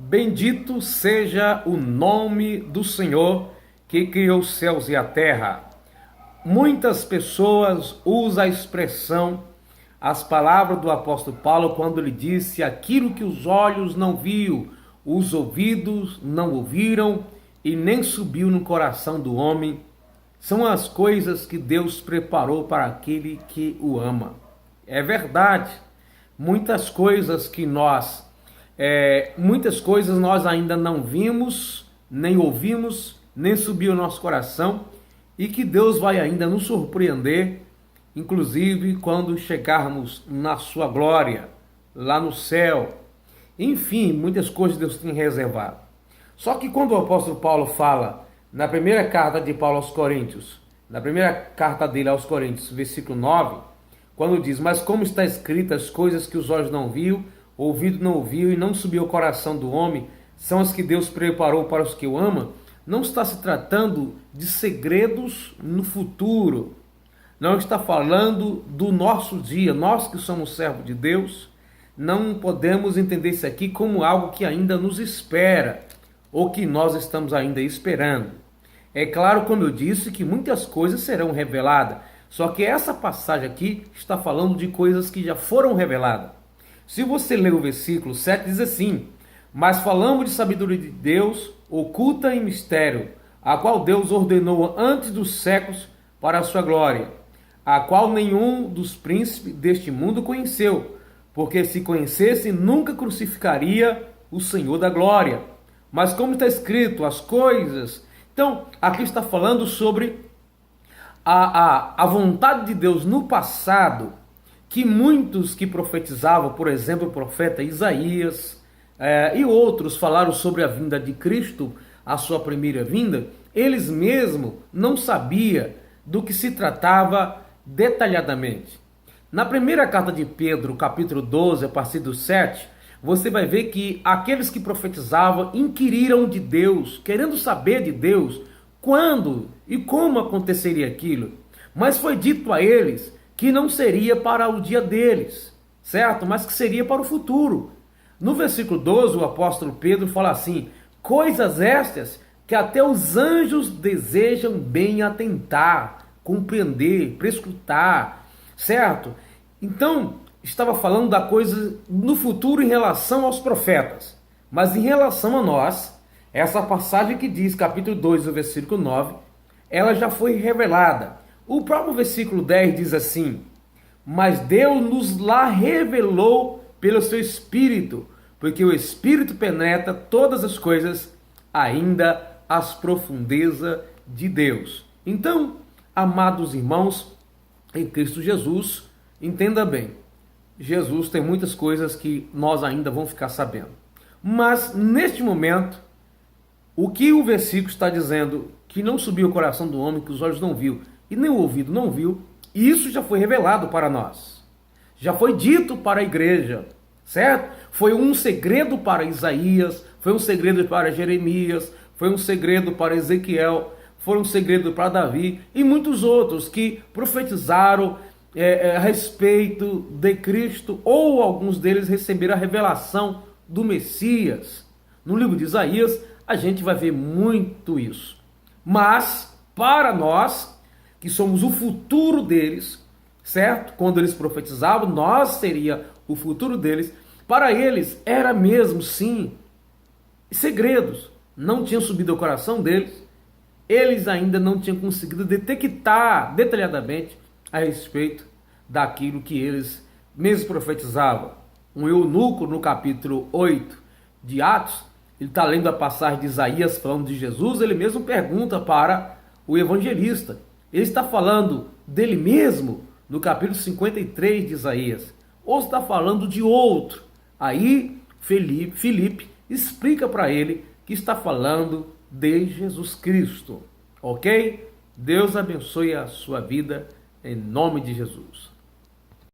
Bendito seja o nome do Senhor que criou os céus e a terra. Muitas pessoas usam a expressão, as palavras do apóstolo Paulo, quando ele disse: aquilo que os olhos não viu, os ouvidos não ouviram e nem subiu no coração do homem, são as coisas que Deus preparou para aquele que o ama. É verdade, muitas coisas nós ainda não vimos, nem ouvimos, nem subiu ao nosso coração, e que Deus vai ainda nos surpreender, inclusive quando chegarmos na sua glória, lá no céu. Enfim, muitas coisas Deus tem reservado. Só que quando o apóstolo Paulo fala, na primeira carta de Paulo aos Coríntios, na primeira carta dele aos Coríntios, versículo 9, quando diz: mas como está escrito, as coisas que os olhos não viu, o ouvido não ouviu e não subiu ao coração do homem, são as que Deus preparou para os que o amam, não está se tratando de segredos no futuro. Não está falando do nosso dia. Nós que somos servos de Deus, não podemos entender isso aqui como algo que ainda nos espera, ou que nós estamos ainda esperando. É claro, como eu disse, que muitas coisas serão reveladas, só que essa passagem aqui está falando de coisas que já foram reveladas. Se você ler o versículo 7, diz assim: mas falamos de sabedoria de Deus, oculta em mistério, a qual Deus ordenou antes dos séculos para a sua glória, a qual nenhum dos príncipes deste mundo conheceu, porque se conhecesse, nunca crucificaria o Senhor da glória. Mas como está escrito, as coisas... Então, aqui está falando sobre a vontade de Deus no passado, que muitos que profetizavam, por exemplo, o profeta Isaías e outros falaram sobre a vinda de Cristo, a sua primeira vinda, eles mesmos não sabiam do que se tratava detalhadamente. Na primeira carta de Pedro, capítulo 12, a partir do 7, você vai ver que aqueles que profetizavam inquiriram de Deus, querendo saber de Deus quando e como aconteceria aquilo. Mas foi dito a eles que não seria para o dia deles, certo? Mas que seria para o futuro. No versículo 12, o apóstolo Pedro fala assim: coisas estas que até os anjos desejam bem atentar, compreender, prescrutar, certo? Então, estava falando da coisa no futuro em relação aos profetas. Mas em relação a nós, essa passagem que diz, capítulo 2, o versículo 9, ela já foi revelada. O próprio versículo 10 diz assim: mas Deus nos lá revelou pelo seu Espírito, porque o Espírito penetra todas as coisas, ainda as profundezas de Deus. Então, amados irmãos, em Cristo Jesus, entenda bem, Jesus tem muitas coisas que nós ainda vamos ficar sabendo. Mas, neste momento, o que o versículo está dizendo, que não subiu o coração do homem, que os olhos não viu, e nem o ouvido não viu, isso já foi revelado para nós. Já foi dito para a igreja, certo? Foi um segredo para Isaías, foi um segredo para Jeremias, foi um segredo para Ezequiel, foi um segredo para Davi e muitos outros que profetizaram a respeito de Cristo, ou alguns deles receberam a revelação do Messias. No livro de Isaías, a gente vai ver muito isso. Mas, para nós, que somos o futuro deles, certo? Quando eles profetizavam, nós seria o futuro deles. Para eles, era mesmo, sim, segredos. Não tinham subido ao coração deles. Eles ainda não tinham conseguido detectar detalhadamente a respeito daquilo que eles mesmos profetizavam. Um eunuco, no capítulo 8 de Atos, ele está lendo a passagem de Isaías falando de Jesus, ele mesmo pergunta para o evangelista. Ele está falando dele mesmo no capítulo 53 de Isaías, ou está falando de outro? Aí Filipe explica para ele que está falando de Jesus Cristo, ok? Deus abençoe a sua vida em nome de Jesus.